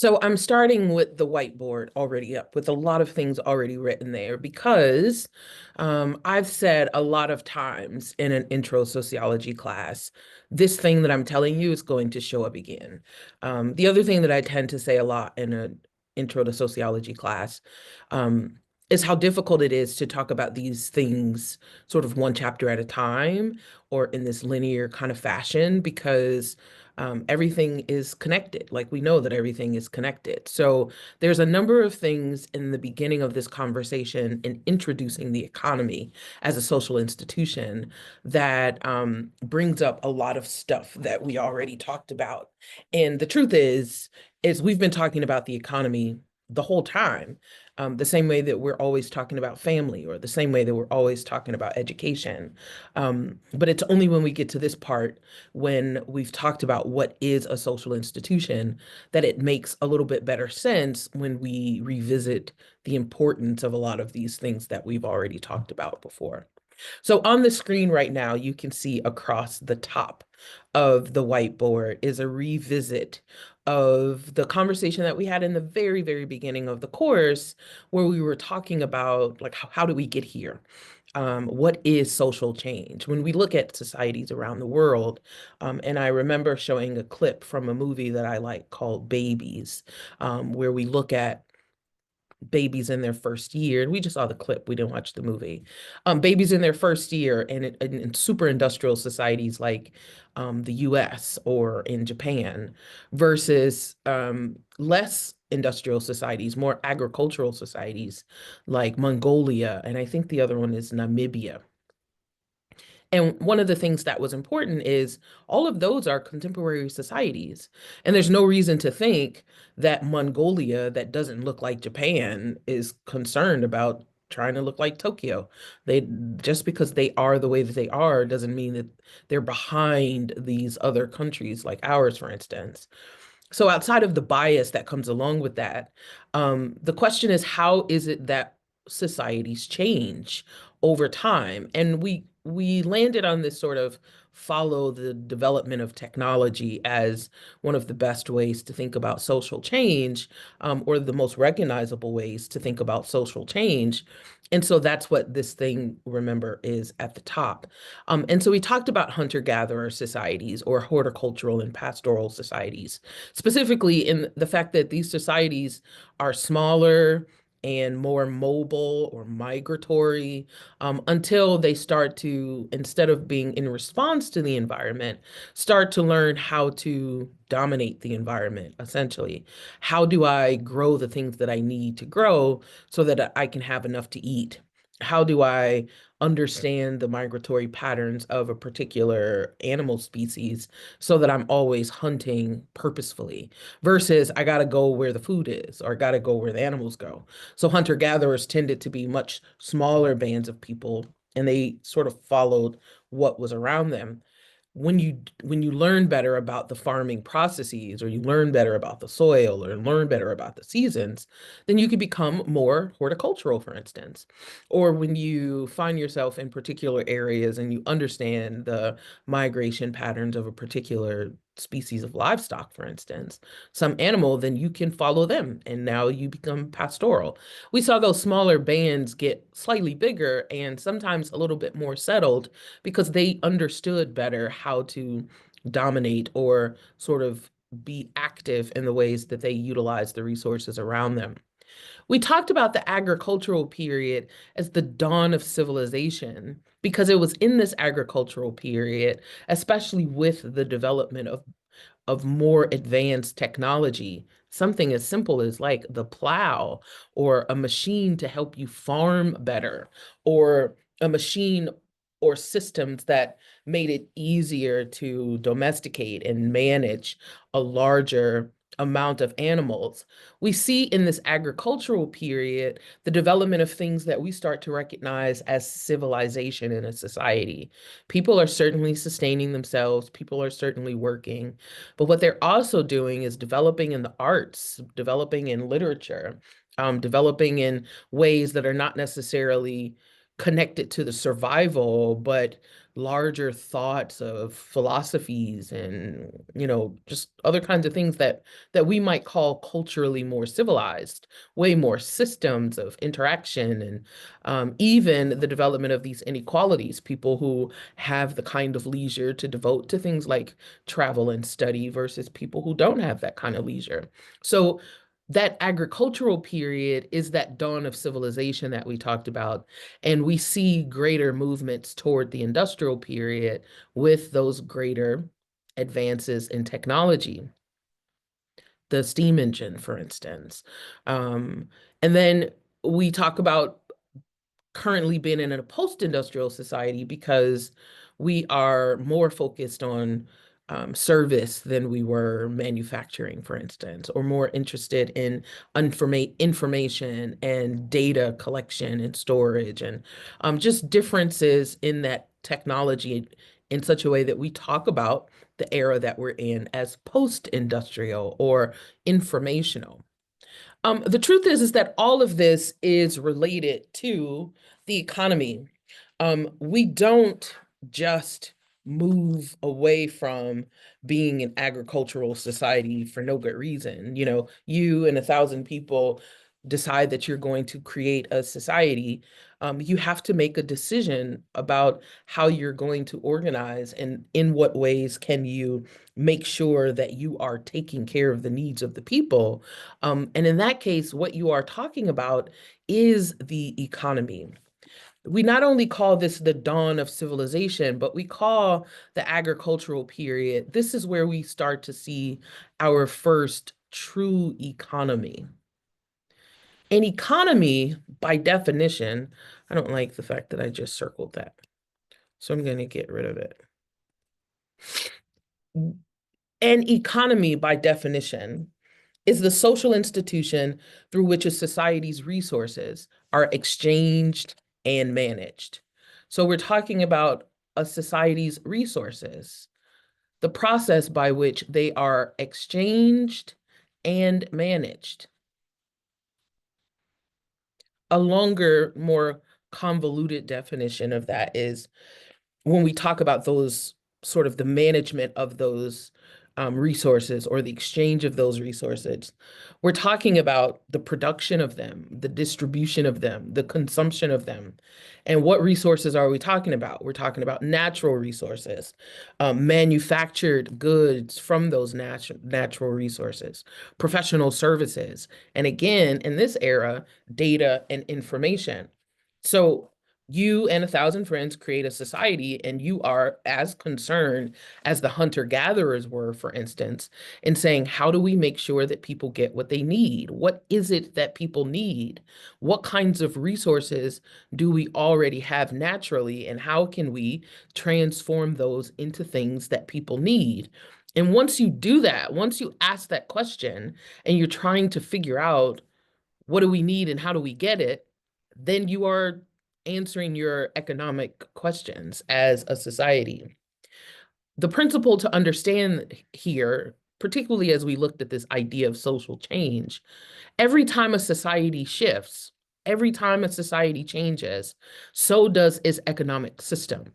So I'm starting with the whiteboard already up with a lot of things already written there because I've said a lot of times in an intro sociology class, this thing that I'm telling you is going to show up again. The other thing that I tend to say a lot in an intro to sociology class um, is how difficult it is to talk about these things sort of one chapter at a time or in this linear kind of fashion because everything is connected. Like we know that everything is connected. So there's a number of things in the beginning of this conversation in introducing the economy as a social institution that brings up a lot of stuff that we already talked about. And the truth is we've been talking about the economy the whole time, the same way that we're always talking about family or the same way that we're always talking about education. But it's only when we get to this part when we've talked about what is a social institution, that it makes a little bit better sense when we revisit the importance of a lot of these things that we've already talked about before. So on the screen right now, you can see across the top of the whiteboard is a revisit of the conversation that we had in the very, very beginning of the course, where we were talking about like how do we get here? What is social change? When we look at societies around the world, and I remember showing a clip from a movie that I like called Babies, where we look at babies in their first year, and we just saw the clip, we didn't watch the movie. Babies in their first year and in super industrial societies like the US or in Japan versus less industrial societies, more agricultural societies like Mongolia, and I think the other one is Namibia. And one of the things that was important is all of those are contemporary societies. And there's no reason to think that Mongolia, that doesn't look like Japan, is concerned about trying to look like Tokyo. They just because they are the way that they are doesn't mean that they're behind these other countries like ours, for instance. So outside of the bias that comes along with that, the question is how is it that societies change over time? And we landed on this sort of follow the development of technology as one of the best ways to think about social change, or the most recognizable ways to think about social change. And so that's what this thing, remember, is at the top. And so we talked about hunter-gatherer societies or horticultural and pastoral societies, specifically in the fact that these societies are smaller and more mobile or migratory, until they start to, instead of being in response to the environment, start to learn how to dominate the environment, essentially. How do I grow the things that I need to grow so that I can have enough to eat? How do I understand the migratory patterns of a particular animal species so that I'm always hunting purposefully versus I got to go where the food is or I got to go where the animals go. So hunter-gatherers tended to be much smaller bands of people and they sort of followed what was around them. When you learn better about the farming processes or you learn better about the soil or learn better about the seasons, then you can become more horticultural, for instance. Or when you find yourself in particular areas and you understand the migration patterns of a particular species of livestock, for instance, some animal, then you can follow them and now you become pastoral. We saw those smaller bands get slightly bigger and sometimes a little bit more settled because they understood better how to dominate or sort of be active in the ways that they utilize the resources around them. We talked about the agricultural period as the dawn of civilization because it was in this agricultural period, especially with the development of more advanced technology, something as simple as like the plow or a machine to help you farm better, or a machine or systems that made it easier to domesticate and manage a larger amount of animals. We see in this agricultural period the development of things that we start to recognize as civilization in a society. People are certainly sustaining themselves, people are certainly working, but what they're also doing is developing in the arts, developing in literature, developing in ways that are not necessarily connected to the survival, but larger thoughts of philosophies and, just other kinds of things that we might call culturally more civilized, way more systems of interaction, and even the development of these inequalities, people who have the kind of leisure to devote to things like travel and study versus people who don't have that kind of leisure. So that agricultural period is that dawn of civilization that we talked about. And we see greater movements toward the industrial period with those greater advances in technology, the steam engine, for instance. Um, and then we talk about currently been in a post-industrial society because we are more focused on service than we were manufacturing, for instance, or more interested in information and data collection and storage, and just differences in that technology in such a way that we talk about the era that we're in as post-industrial or informational. The truth is that all of this is related to the economy. We don't just move away from being an agricultural society for no good reason. You and 1,000 people decide that you're going to create a society. You have to make a decision about how you're going to organize and in what ways can you make sure that you are taking care of the needs of the people. And in that case, what you are talking about is the economy. We not only call this the dawn of civilization, but we call the agricultural period, this is where we start to see our first true economy. An economy, by definition, I don't like the fact that I just circled that, so I'm going to get rid of it. An economy, by definition, is the social institution through which a society's resources are exchanged and managed. So we're talking about a society's resources, the process by which they are exchanged and managed. A longer, more convoluted definition of that is when we talk about those sort of the management of those resources or the exchange of those resources, we're talking about the production of them, the distribution of them, the consumption of them. And what resources are we talking about? We're talking about natural resources, manufactured goods from those natural resources, professional services, and again, in this era, data and information. So you and 1,000 friends create a society, and you are as concerned as the hunter-gatherers were, for instance, in saying, how do we make sure that people get what they need? What is it that people need? What kinds of resources do we already have naturally, and how can we transform those into things that people need? And once you do that, once you ask that question, and you're trying to figure out what do we need and how do we get it, then you are answering your economic questions as a society. The principle to understand here, particularly as we looked at this idea of social change, every time a society shifts, every time a society changes, so does its economic system.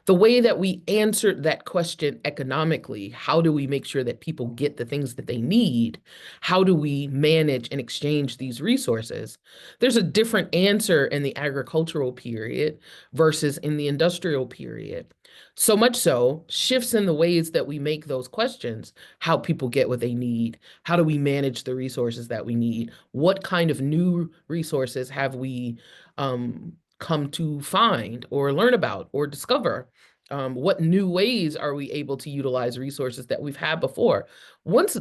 The way that we answered that question economically, how do we make sure that people get the things that they need? How do we manage and exchange these resources? There's a different answer in the agricultural period versus in the industrial period. So much so, shifts in the ways that we make those questions, how people get what they need, how do we manage the resources that we need, what kind of new resources have we come to find or learn about or discover? What new ways are we able to utilize resources that we've had before? Once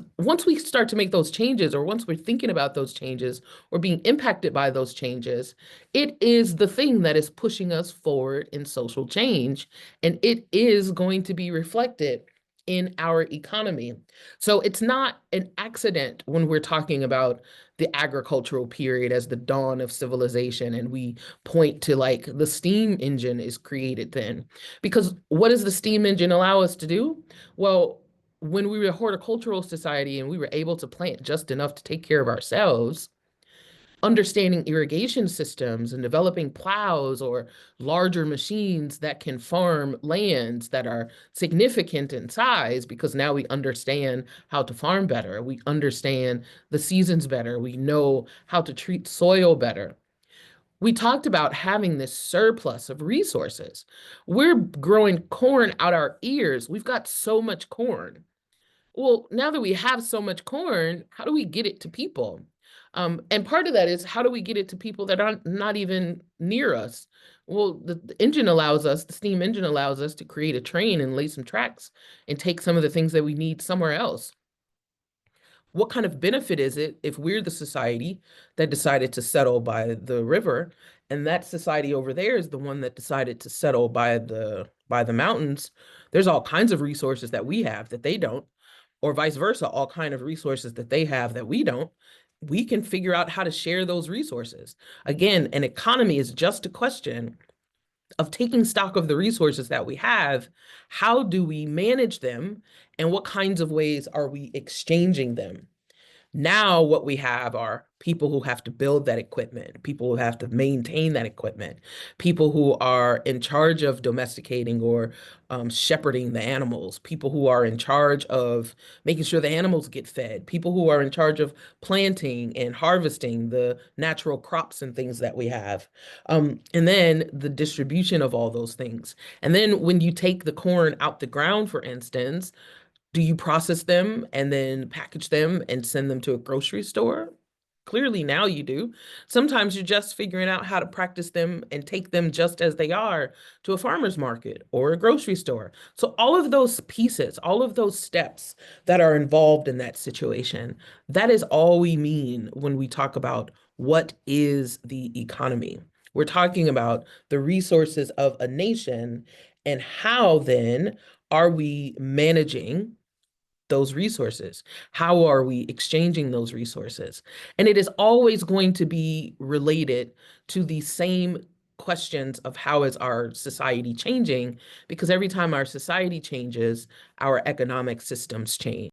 we start to make those changes, or once we're thinking about those changes or being impacted by those changes, it is the thing that is pushing us forward in social change, and it is going to be reflected in our economy. So it's not an accident when we're talking about the agricultural period as the dawn of civilization, and we point to like the steam engine is created then. Because what does the steam engine allow us to do? Well, when we were a horticultural society and we were able to plant just enough to take care of ourselves, understanding irrigation systems and developing plows or larger machines that can farm lands that are significant in size, because now we understand how to farm better. We understand the seasons better. We know how to treat soil better. We talked about having this surplus of resources. We're growing corn out our ears. We've got so much corn. Well, now that we have so much corn, how do we get it to people? And part of that is, how do we get it to people that aren't not even near us? Well, the engine allows us, the steam engine allows us to create a train and lay some tracks and take some of the things that we need somewhere else. What kind of benefit is it if we're the society that decided to settle by the river, and that society over there is the one that decided to settle by the mountains? There's all kinds of resources that we have that they don't, or vice versa, all kind of resources that they have that we don't. We can figure out how to share those resources. Again, an economy is just a question of taking stock of the resources that we have. How do we manage them, and what kinds of ways are we exchanging them? Now, what we have are people who have to build that equipment, people who have to maintain that equipment, people who are in charge of domesticating or shepherding the animals, people who are in charge of making sure the animals get fed, people who are in charge of planting and harvesting the natural crops and things that we have. And then the distribution of all those things. And then when you take the corn out the ground, for instance, do you process them and then package them and send them to a grocery store? Clearly now you do. Sometimes you're just figuring out how to practice them and take them just as they are to a farmer's market or a grocery store. So all of those pieces, all of those steps that are involved in that situation, that is all we mean when we talk about what is the economy. We're talking about the resources of a nation, and how then are we managing those resources? How are we exchanging those resources? And it is always going to be related to the same questions of how is our society changing, because every time our society changes, our economic systems change.